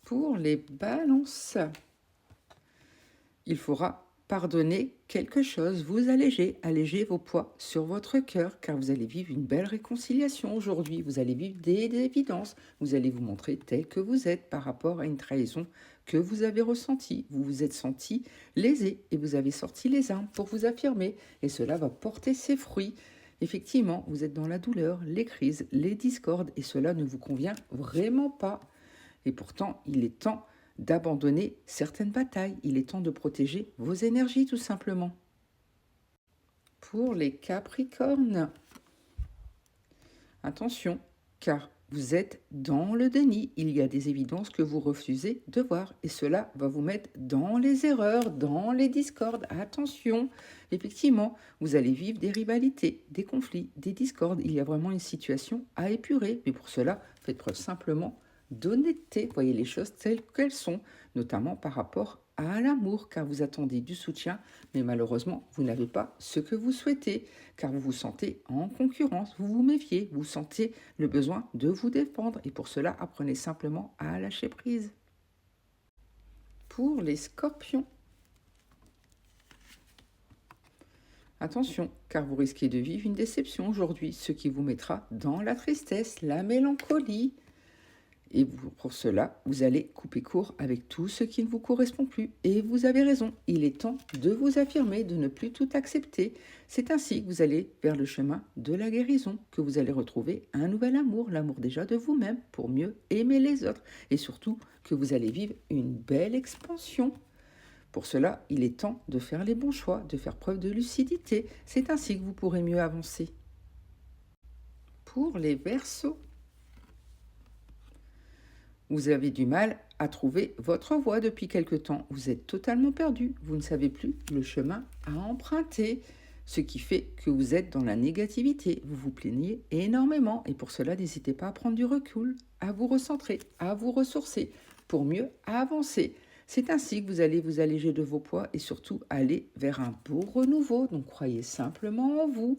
Pour les balances, il faudra pardonner quelque chose, vous alléger vos poids sur votre cœur, car vous allez vivre une belle réconciliation aujourd'hui. Vous allez vivre des évidences. Vous allez vous montrer tel que vous êtes par rapport à une trahison que vous avez ressentie. Vous vous êtes senti lésé et vous avez sorti les armes pour vous affirmer. Et cela va porter ses fruits. Effectivement, vous êtes dans la douleur, les crises, les discordes, et cela ne vous convient vraiment pas. Et pourtant, il est temps d'abandonner certaines batailles. Il est temps de protéger vos énergies, tout simplement. Pour les Capricornes, attention, car vous êtes dans le déni. Il y a des évidences que vous refusez de voir et cela va vous mettre dans les erreurs, dans les discordes. Attention, effectivement, vous allez vivre des rivalités, des conflits, des discordes. Il y a vraiment une situation à épurer, mais pour cela, faites preuve simplement d'honnêteté, voyez les choses telles qu'elles sont, notamment par rapport à l'amour, car vous attendez du soutien, mais malheureusement, vous n'avez pas ce que vous souhaitez, car vous vous sentez en concurrence, vous vous méfiez, vous sentez le besoin de vous défendre, et pour cela, apprenez simplement à lâcher prise. Pour les scorpions, attention, car vous risquez de vivre une déception aujourd'hui, ce qui vous mettra dans la tristesse, la mélancolie. Et pour cela, vous allez couper court avec tout ce qui ne vous correspond plus. Et vous avez raison, il est temps de vous affirmer, de ne plus tout accepter. C'est ainsi que vous allez vers le chemin de la guérison, que vous allez retrouver un nouvel amour, l'amour déjà de vous-même, pour mieux aimer les autres. Et surtout, que vous allez vivre une belle expansion. Pour cela, il est temps de faire les bons choix, de faire preuve de lucidité. C'est ainsi que vous pourrez mieux avancer. Pour les Verseaux, vous avez du mal à trouver votre voie depuis quelque temps. Vous êtes totalement perdu. Vous ne savez plus le chemin à emprunter. Ce qui fait que vous êtes dans la négativité. Vous vous plaignez énormément. Et pour cela, n'hésitez pas à prendre du recul, à vous recentrer, à vous ressourcer pour mieux avancer. C'est ainsi que vous allez vous alléger de vos poids et surtout aller vers un beau renouveau. Donc croyez simplement en vous.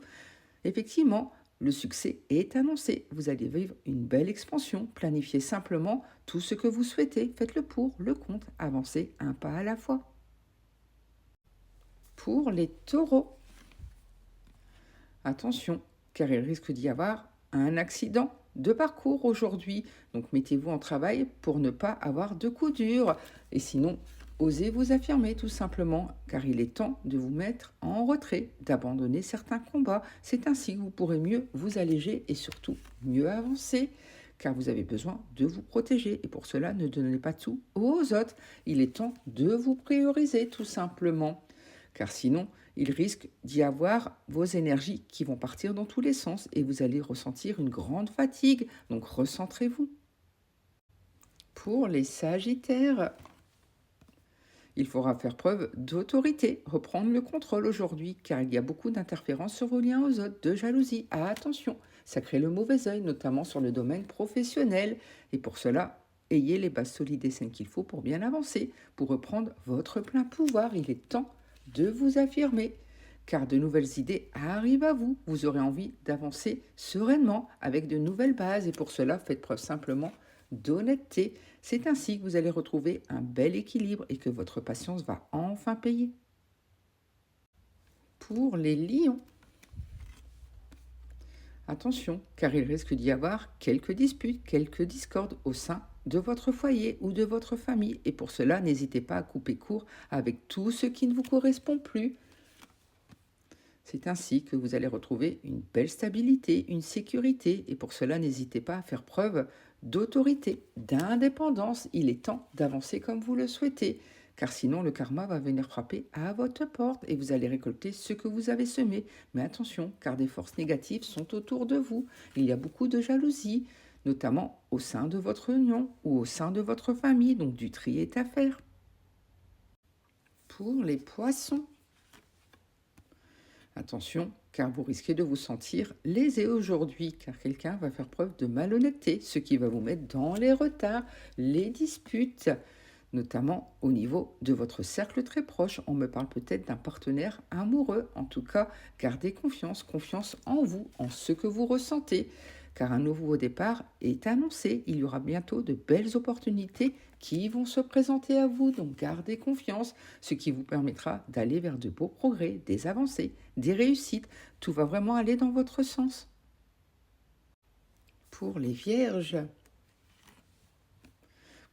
Effectivement, le succès est annoncé. Vous allez vivre une belle expansion. Planifiez simplement tout ce que vous souhaitez. Faites le pour, le contre. Avancez un pas à la fois. Pour les taureaux, attention, car il risque d'y avoir un accident de parcours aujourd'hui. Donc mettez-vous en travail pour ne pas avoir de coups durs. Et sinon, osez vous affirmer tout simplement, car il est temps de vous mettre en retrait, d'abandonner certains combats. C'est ainsi que vous pourrez mieux vous alléger et surtout mieux avancer, car vous avez besoin de vous protéger. Et pour cela, ne donnez pas tout aux autres. Il est temps de vous prioriser tout simplement, car sinon, il risque d'y avoir vos énergies qui vont partir dans tous les sens et vous allez ressentir une grande fatigue. Donc recentrez-vous. Pour les Sagittaires, il faudra faire preuve d'autorité, reprendre le contrôle aujourd'hui, car il y a beaucoup d'interférences sur vos liens aux autres, de jalousie. Ah, attention, ça crée le mauvais œil, notamment sur le domaine professionnel. Et pour cela, ayez les bases solides et saines qu'il faut pour bien avancer, pour reprendre votre plein pouvoir. Il est temps de vous affirmer, car de nouvelles idées arrivent à vous. Vous aurez envie d'avancer sereinement avec de nouvelles bases et pour cela, faites preuve simplement d'honnêteté. C'est ainsi que vous allez retrouver un bel équilibre et que votre patience va enfin payer. Pour les lions, attention, car il risque d'y avoir quelques disputes, quelques discordes au sein de votre foyer ou de votre famille. Et pour cela, n'hésitez pas à couper court avec tout ce qui ne vous correspond plus. C'est ainsi que vous allez retrouver une belle stabilité, une sécurité. Et pour cela, n'hésitez pas à faire preuve d'autorité, d'indépendance. Il est temps d'avancer comme vous le souhaitez, car sinon le karma va venir frapper à votre porte et vous allez récolter ce que vous avez semé. Mais attention, car des forces négatives sont autour de vous. Il y a beaucoup de jalousie, notamment au sein de votre union ou au sein de votre famille, donc du tri est à faire. Pour les poissons, attention, car vous risquez de vous sentir lésé aujourd'hui, car quelqu'un va faire preuve de malhonnêteté, ce qui va vous mettre dans les retards, les disputes, notamment au niveau de votre cercle très proche. On me parle peut-être d'un partenaire amoureux. En tout cas, gardez confiance, confiance en vous, en ce que vous ressentez, car un nouveau départ est annoncé. Il y aura bientôt de belles opportunités qui vont se présenter à vous, donc gardez confiance, ce qui vous permettra d'aller vers de beaux progrès, des avancées, des réussites. Tout va vraiment aller dans votre sens. Pour les vierges,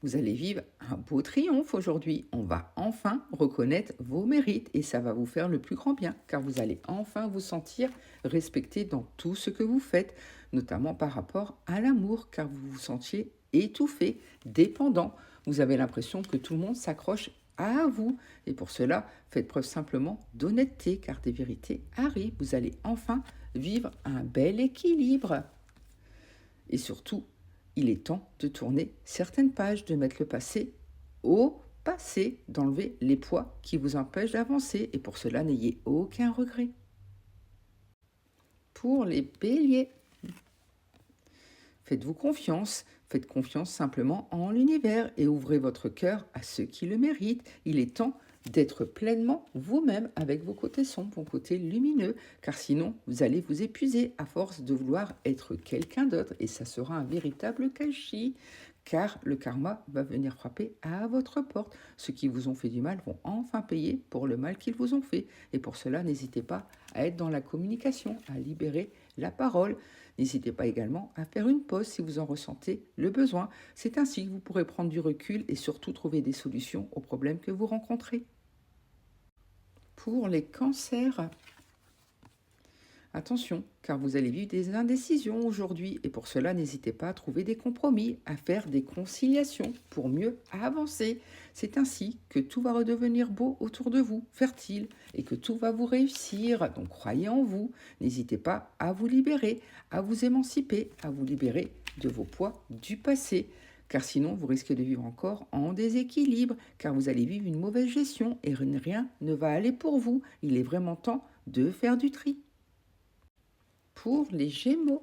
vous allez vivre un beau triomphe aujourd'hui. On va enfin reconnaître vos mérites et ça va vous faire le plus grand bien car vous allez enfin vous sentir respecté dans tout ce que vous faites, notamment par rapport à l'amour car vous vous sentiez étouffé, dépendant. Vous avez l'impression que tout le monde s'accroche à vous et pour cela, faites preuve simplement d'honnêteté car des vérités arrivent. Vous allez enfin vivre un bel équilibre. Et surtout, il est temps de tourner certaines pages, de mettre le passé au passé, d'enlever les poids qui vous empêchent d'avancer. Et pour cela, n'ayez aucun regret. Pour les béliers, faites-vous confiance. Faites confiance simplement en l'univers et ouvrez votre cœur à ceux qui le méritent. Il est temps d'être pleinement vous-même avec vos côtés sombres, vos côtés lumineux, car sinon vous allez vous épuiser à force de vouloir être quelqu'un d'autre et ça sera un véritable gâchis, car le karma va venir frapper à votre porte. Ceux qui vous ont fait du mal vont enfin payer pour le mal qu'ils vous ont fait et pour cela n'hésitez pas à être dans la communication, à libérer la parole. N'hésitez pas également à faire une pause si vous en ressentez le besoin. C'est ainsi que vous pourrez prendre du recul et surtout trouver des solutions aux problèmes que vous rencontrez. Pour les cancers, attention, car vous allez vivre des indécisions aujourd'hui et pour cela, n'hésitez pas à trouver des compromis, à faire des conciliations pour mieux avancer. C'est ainsi que tout va redevenir beau autour de vous, fertile, et que tout va vous réussir. Donc croyez en vous, n'hésitez pas à vous libérer, à vous émanciper, à vous libérer de vos poids du passé. Car sinon, vous risquez de vivre encore en déséquilibre, car vous allez vivre une mauvaise gestion et rien ne va aller pour vous. Il est vraiment temps de faire du tri. Pour les Gémeaux,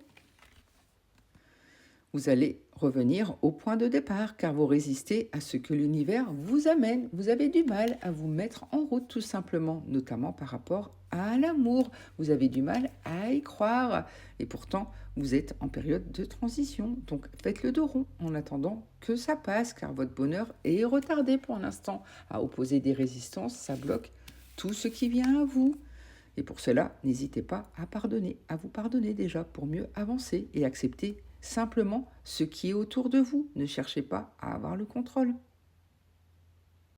vous allez revenir au point de départ car vous résistez à ce que l'univers vous amène. Vous avez du mal à vous mettre en route tout simplement, notamment par rapport à l'amour. Vous avez du mal à y croire et pourtant vous êtes en période de transition. Donc faites le dos rond en attendant que ça passe car votre bonheur est retardé pour l'instant. À opposer des résistances, ça bloque tout ce qui vient à vous. Et pour cela, n'hésitez pas à pardonner, à vous pardonner déjà pour mieux avancer et accepter simplement ce qui est autour de vous. Ne cherchez pas à avoir le contrôle.